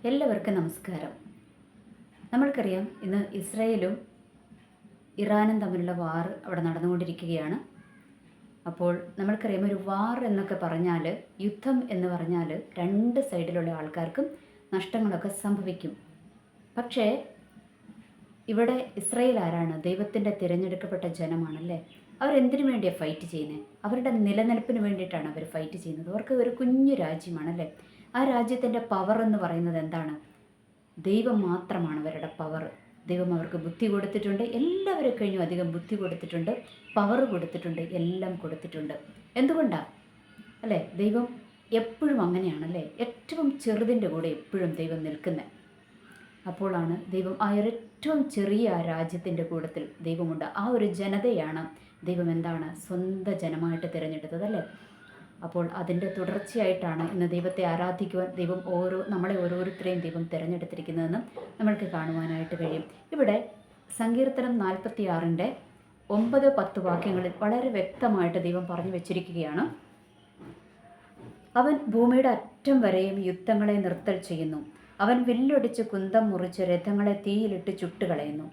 എല്ലാവർക്കും നമസ്കാരം. നമ്മൾക്കറിയാം, ഇന്ന് ഇസ്രായേലും ഇറാനും തമ്മിലുള്ള വാർ അവിടെ നടന്നുകൊണ്ടിരിക്കുകയാണ്. അപ്പോൾ നമ്മൾക്കറിയാം, ഒരു വാർ എന്നൊക്കെ പറഞ്ഞാൽ, യുദ്ധം എന്ന് പറഞ്ഞാൽ രണ്ട് സൈഡിലുള്ള ആൾക്കാർക്കും നഷ്ടങ്ങളൊക്കെ സംഭവിക്കും. പക്ഷേ ഇവിടെ ഇസ്രായേൽ ആരാണ്? ദൈവത്തിൻ്റെ തിരഞ്ഞെടുക്കപ്പെട്ട ജനമാണല്ലേ. അവരെന്തിനു വേണ്ടിയാണ് ഫൈറ്റ് ചെയ്യുന്നത്? അവരുടെ നിലനിൽപ്പിന് വേണ്ടിയിട്ടാണ് അവർ ഫൈറ്റ് ചെയ്യുന്നത്. അവർക്ക് ഒരു കുഞ്ഞു രാജ്യമാണല്ലേ. ആ രാജ്യത്തിൻ്റെ പവർ എന്ന് പറയുന്നത് എന്താണ്? ദൈവം മാത്രമാണ് അവരുടെ പവർ. ദൈവം അവർക്ക് ബുദ്ധി കൊടുത്തിട്ടുണ്ട്. എല്ലാവരെ കഴിഞ്ഞും അധികം ബുദ്ധി കൊടുത്തിട്ടുണ്ട്, പവർ കൊടുത്തിട്ടുണ്ട്, എല്ലാം കൊടുത്തിട്ടുണ്ട്. എന്തുകൊണ്ടാണ് അല്ലേ? ദൈവം എപ്പോഴും അങ്ങനെയാണല്ലേ. ഏറ്റവും ചെറുതിൻ്റെ കൂടെ എപ്പോഴും ദൈവം നിൽക്കുന്നത്. അപ്പോഴാണ് ദൈവം ആ ഏറ്റവും ചെറിയ ആ രാജ്യത്തിൻ്റെ കൂട്ടത്തിൽ ദൈവമുണ്ട്. ആ ഒരു ജനതയാണ് ദൈവം എന്താണ് സ്വന്തം ജനമായിട്ട് തിരഞ്ഞെടുത്തത് അല്ലേ. അപ്പോൾ അതിൻ്റെ തുടർച്ചയായിട്ടാണ് ഇന്ന് ദൈവത്തെ ആരാധിക്കുവാൻ ദൈവം നമ്മളെ ഓരോരുത്തരെയും ദൈവം തിരഞ്ഞെടുത്തിരിക്കുന്നതെന്ന് നമ്മൾക്ക് കാണുവാനായിട്ട് കഴിയും. ഇവിടെ സങ്കീർത്തനം 46-ൻ്റെ 9-10 വാക്യങ്ങളിൽ വളരെ വ്യക്തമായിട്ട് ദൈവം പറഞ്ഞു വെച്ചിരിക്കുകയാണ്. അവൻ ഭൂമിയുടെ അറ്റം വരെയും യുദ്ധങ്ങളെ നിർത്തൽ ചെയ്യുന്നു. അവൻ വില്ലൊടിച്ച് കുന്തം മുറിച്ച് രഥങ്ങളെ തീയിലിട്ട് ചുട്ടുകളയുന്നു.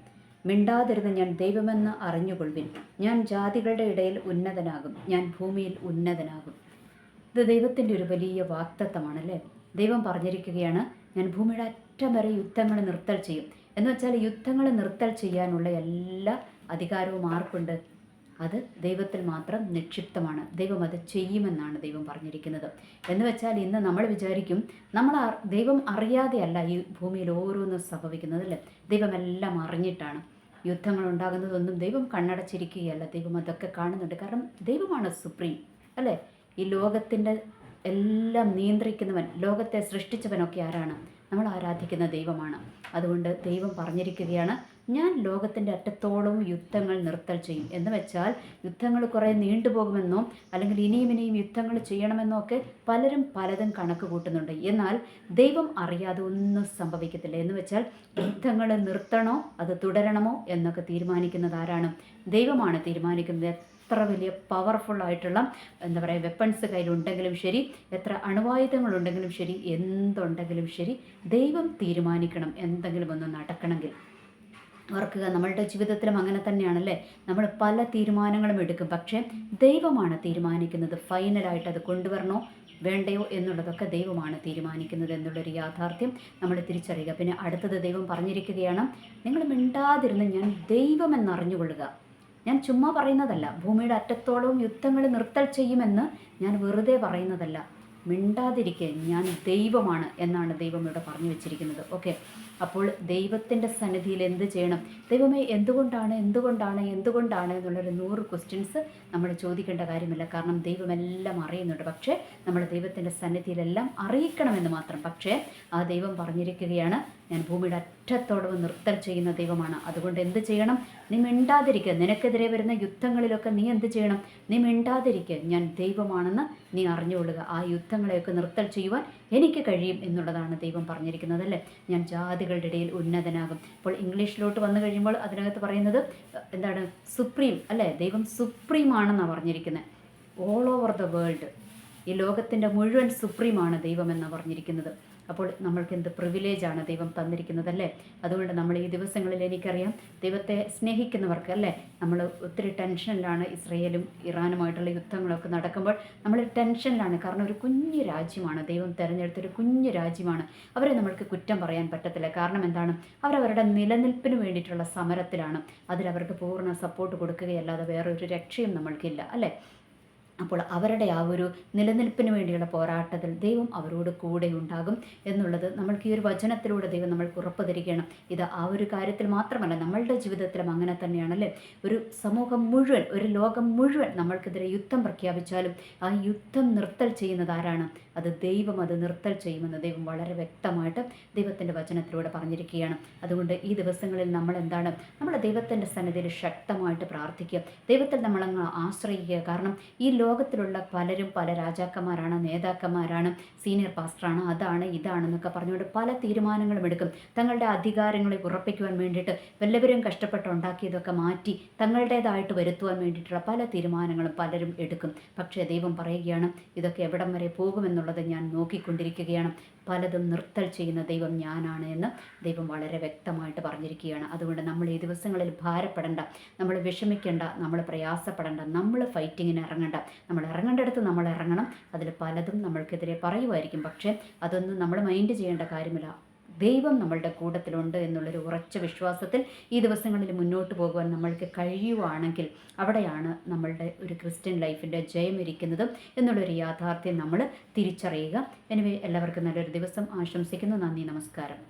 മിണ്ടാതിരുന്ന് ഞാൻ ദൈവമെന്ന് അറിഞ്ഞുകൊള്ളുവിൻ. ഞാൻ ജാതികളുടെ ഇടയിൽ ഉന്നതനാകും, ഞാൻ ഭൂമിയിൽ ഉന്നതനാകും. ഇത് ദൈവത്തിൻ്റെ ഒരു വലിയ വാഗ്ദത്തമാണല്ലേ. ദൈവം പറഞ്ഞിരിക്കുകയാണ്, ഞാൻ ഭൂമിയുടെ അറ്റം വരെ യുദ്ധങ്ങൾ നിർത്തൽ ചെയ്യും. എന്ന് വെച്ചാൽ യുദ്ധങ്ങൾ നിർത്തൽ ചെയ്യാനുള്ള എല്ലാ അധികാരവും ആർക്കുണ്ട്? അത് ദൈവത്തിൽ മാത്രം നിക്ഷിപ്തമാണ്. ദൈവം അത് ചെയ്യുമെന്നാണ് ദൈവം പറഞ്ഞിരിക്കുന്നത്. എന്ന് വെച്ചാൽ ഇന്ന് നമ്മൾ വിചാരിക്കും, ദൈവം അറിയാതെയല്ല ഈ ഭൂമിയിൽ ഓരോന്നും സംഭവിക്കുന്നത് അല്ലേ. ദൈവമെല്ലാം അറിഞ്ഞിട്ടാണ്. യുദ്ധങ്ങൾ ഉണ്ടാകുന്നതൊന്നും ദൈവം കണ്ണടച്ചിരിക്കുകയല്ല. ദൈവം അതൊക്കെ കാണുന്നുണ്ട്. കാരണം ദൈവമാണ് സുപ്രീം അല്ലേ. ഈ ലോകത്തിൻ്റെ എല്ലാം നിയന്ത്രിക്കുന്നവൻ, ലോകത്തെ സൃഷ്ടിച്ചവനൊക്കെ ആരാണ്? നമ്മൾ ആരാധിക്കുന്ന ദൈവമാണ്. അതുകൊണ്ട് ദൈവം പറഞ്ഞിരിക്കുകയാണ്, ഞാൻ ലോകത്തിൻ്റെ അറ്റത്തോളം യുദ്ധങ്ങൾ നിർത്തൽ ചെയ്യും. എന്ന് വെച്ചാൽ യുദ്ധങ്ങൾ കുറേ നീണ്ടുപോകുമെന്നോ അല്ലെങ്കിൽ ഇനിയും യുദ്ധങ്ങൾ ചെയ്യണമെന്നോ ഒക്കെ പലരും പലതും കണക്ക് കൂട്ടുന്നുണ്ട്. എന്നാൽ ദൈവം അറിയാതെ ഒന്നും സംഭവിക്കത്തില്ല. എന്ന് വെച്ചാൽ യുദ്ധങ്ങൾ നിർത്തണോ അത് തുടരണമോ എന്നൊക്കെ തീരുമാനിക്കുന്നത് ആരാണ്? ദൈവമാണ് തീരുമാനിക്കുന്നത്. എത്ര വലിയ പവർഫുള്ളായിട്ടുള്ള വെപ്പൺസ് കയ്യിലുണ്ടെങ്കിലും ശരി, എത്ര അണുവായുധങ്ങളുണ്ടെങ്കിലും ശരി, എന്തുണ്ടെങ്കിലും ശരി, ദൈവം തീരുമാനിക്കണം എന്തെങ്കിലും ഒന്ന് നടക്കണമെങ്കിൽ. ഓർക്കുക, നമ്മളുടെ ജീവിതത്തിലും അങ്ങനെ തന്നെയാണല്ലേ. നമ്മൾ പല തീരുമാനങ്ങളും എടുക്കും, പക്ഷേ ദൈവമാണ് തീരുമാനിക്കുന്നത്. ഫൈനലായിട്ട് അത് കൊണ്ടുവരണോ വേണ്ടയോ എന്നുള്ളതൊക്കെ ദൈവമാണ് തീരുമാനിക്കുന്നത് എന്നുള്ളൊരു യാഥാർത്ഥ്യം നമ്മൾ തിരിച്ചറിയുക. പിന്നെ അടുത്തത് ദൈവം പറഞ്ഞിരിക്കുകയാണ്, നിങ്ങൾ മിണ്ടാതിരുന്ന് ഞാൻ ദൈവമെന്നറിഞ്ഞുകൊള്ളുക. ഞാൻ ചുമ്മാ പറയുന്നതല്ല. ഭൂമിയുടെ അറ്റത്തോളവും യുദ്ധങ്ങൾ നിർത്തൽ ചെയ്യുമെന്ന് ഞാൻ വെറുതെ പറയുന്നതല്ല. മിണ്ടാതിരിക്കെ ഞാൻ ദൈവമാണ് എന്നാണ് ദൈവം ഇവിടെ പറഞ്ഞു വെച്ചിരിക്കുന്നത്. ഓക്കെ, അപ്പോൾ ദൈവത്തിൻ്റെ സന്നിധിയിൽ എന്ത് ചെയ്യണം? ദൈവമേ എന്തുകൊണ്ടാണ് എന്നുള്ളൊരു 100 ക്വസ്റ്റ്യൻസ് നമ്മൾ ചോദിക്കേണ്ട കാര്യമില്ല. കാരണം ദൈവമെല്ലാം അറിയുന്നുണ്ട്. പക്ഷേ നമ്മൾ ദൈവത്തിൻ്റെ സന്നിധിയിലെല്ലാം അറിയിക്കണമെന്ന് മാത്രം. പക്ഷേ ആ ദൈവം പറഞ്ഞിരിക്കുകയാണ്, ഞാൻ ഭൂമിയുടെ അറ്റത്തോളം നിർത്തൽ ചെയ്യുന്ന ദൈവമാണ്. അതുകൊണ്ട് എന്ത് ചെയ്യണം? നീ മിണ്ടാതിരിക്കുക. നിനക്കെതിരെ വരുന്ന യുദ്ധങ്ങളിലൊക്കെ നീ എന്ത് ചെയ്യണം? നീ മിണ്ടാതിരിക്കുക. ഞാൻ ദൈവമാണെന്ന് നീ അറിഞ്ഞുകൊള്ളുക. ആ യുദ്ധങ്ങളെയൊക്കെ നിർത്തൽ ചെയ്യുവാൻ എനിക്ക് കഴിയും എന്നുള്ളതാണ് ദൈവം പറഞ്ഞിരിക്കുന്നത് അല്ലേ. ഞാൻ ജാതികളുടെ ഇടയിൽ ഉന്നതനാകും. അപ്പോൾ ഇംഗ്ലീഷിലോട്ട് വന്നു കഴിയുമ്പോൾ അതിനകത്ത് പറയുന്നത് എന്താണ്? സുപ്രീം അല്ലേ. ദൈവം സുപ്രീം ആണെന്നാണ് പറഞ്ഞിരിക്കുന്നത്. ഓൾ ഓവർ ദ വേൾഡ്, ഈ ലോകത്തിൻ്റെ മുഴുവൻ സുപ്രീമാണ് ദൈവമെന്നാണ് പറഞ്ഞിരിക്കുന്നത്. അപ്പോൾ നമ്മൾക്ക് എന്ത് പ്രിവിലേജാണ് ദൈവം തന്നിരിക്കുന്നതല്ലേ. അതുകൊണ്ട് നമ്മൾ ഈ ദിവസങ്ങളിൽ എനിക്കറിയാം, ദൈവത്തെ സ്നേഹിക്കുന്നവർക്ക് അല്ലേ, നമ്മൾ ഒത്തിരി ടെൻഷനിലാണ്. ഇസ്രയേലും ഇറാനുമായിട്ടുള്ള യുദ്ധങ്ങളൊക്കെ നടക്കുമ്പോൾ നമ്മൾ ടെൻഷനിലാണ്. കാരണം ഒരു കുഞ്ഞു രാജ്യമാണ്, ദൈവം തിരഞ്ഞെടുത്തൊരു കുഞ്ഞു രാജ്യമാണ്. അവരെ നമ്മൾക്ക് കുറ്റം പറയാൻ പറ്റത്തില്ല. കാരണം എന്താണ്? അവരവരുടെ നിലനിൽപ്പിന് വേണ്ടിയിട്ടുള്ള സമരത്തിലാണ്. അതിലവർക്ക് പൂർണ്ണ സപ്പോർട്ട് കൊടുക്കുകയല്ലാതെ വേറൊരു രക്ഷയും നമ്മൾക്കില്ല അല്ലേ. അപ്പോൾ അവരുടെ ആ ഒരു നിലനിൽപ്പിന് വേണ്ടിയുള്ള പോരാട്ടത്തിൽ ദൈവം അവരോട് കൂടെ ഉണ്ടാകും എന്നുള്ളത് നമ്മൾക്ക് ഈ ഒരു വചനത്തിലൂടെ ദൈവം നമ്മൾക്ക് ഉറപ്പ് തരികയാണ്. ഇത് ആ ഒരു കാര്യത്തിൽ മാത്രമല്ല, നമ്മളുടെ ജീവിതത്തിലും അങ്ങനെ തന്നെയാണല്ലേ. ഒരു സമൂഹം മുഴുവൻ, ഒരു ലോകം മുഴുവൻ നമ്മൾക്കെതിരെ യുദ്ധം പ്രഖ്യാപിച്ചാലും ആ യുദ്ധം നിർത്തൽ ചെയ്യുന്നത് ആരാണ്? അത് ദൈവം. അത് നിർത്തൽ ചെയ്യുമെന്ന് ദൈവം വളരെ വ്യക്തമായിട്ട് ദൈവത്തിൻ്റെ വചനത്തിലൂടെ പറഞ്ഞിരിക്കുകയാണ്. അതുകൊണ്ട് ഈ ദിവസങ്ങളിൽ നമ്മൾ എന്താണ്? നമ്മുടെ ദൈവത്തിൻ്റെ സന്നിധിയിൽ ശക്തമായിട്ട് പ്രാർത്ഥിക്കുക. ദൈവത്തിൽ നമ്മളങ്ങ് ആശ്രയിക്കുക. കാരണം ഈ ലോകത്തിലുള്ള പലരും പല രാജാക്കന്മാരാണ്, നേതാക്കന്മാരാണ്, സീനിയർ പാസ്റ്ററാണ്, അതാണ് ഇതാണെന്നൊക്കെ പറഞ്ഞുകൊണ്ട് പല തീരുമാനങ്ങളും എടുക്കും. തങ്ങളുടെ അധികാരങ്ങളെ ഉറപ്പിക്കുവാൻ വേണ്ടിയിട്ട് വല്ലവരും കഷ്ടപ്പെട്ടുണ്ടാക്കിയതൊക്കെ മാറ്റി തങ്ങളുടേതായിട്ട് വരുത്തുവാൻ വേണ്ടിയിട്ടുള്ള പല തീരുമാനങ്ങളും പലരും എടുക്കും. പക്ഷേ ദൈവം പറയുകയാണ്, ഇതൊക്കെ എവിടം വരെ പോകുമെന്നുള്ളത് ഞാൻ നോക്കിക്കൊണ്ടിരിക്കുകയാണ്. പലതും നിർത്തൽ ചെയ്യുന്ന ദൈവം ഞാനാണ് എന്ന് ദൈവം വളരെ വ്യക്തമായിട്ട് പറഞ്ഞിരിക്കുകയാണ്. അതുകൊണ്ട് നമ്മൾ ഈ ദിവസങ്ങളിൽ ഭാരപ്പെടേണ്ട, നമ്മൾ വിഷമിക്കേണ്ട, നമ്മൾ പ്രയാസപ്പെടേണ്ട, നമ്മൾ ഫൈറ്റിങ്ങിന് ഇറങ്ങേണ്ട. നമ്മൾ ഇറങ്ങേണ്ടടുത്ത് നമ്മൾ ഇറങ്ങണം. അതിൽ പലതും നമ്മൾക്കെതിരെ പറയുമായിരിക്കും, പക്ഷേ അതൊന്നും നമ്മൾ മൈൻഡ് ചെയ്യേണ്ട കാര്യമില്ല. ദൈവം നമ്മളുടെ കൂട്ടത്തിലുണ്ട് എന്നുള്ളൊരു ഉറച്ച വിശ്വാസത്തിൽ ഈ ദിവസങ്ങളിൽ മുന്നോട്ട് പോകുവാൻ നമ്മൾക്ക് കഴിയുവാണെങ്കിൽ അവിടെയാണ് നമ്മളുടെ ഒരു ക്രിസ്ത്യൻ ലൈഫിൻ്റെ ജയമിരിക്കുന്നത് എന്നുള്ളൊരു യാഥാർത്ഥ്യം നമ്മൾ തിരിച്ചറിയുക. എനിവേ, എല്ലാവർക്കും നല്ലൊരു ദിവസം ആശംസിക്കുന്നു. നന്ദി, നമസ്കാരം.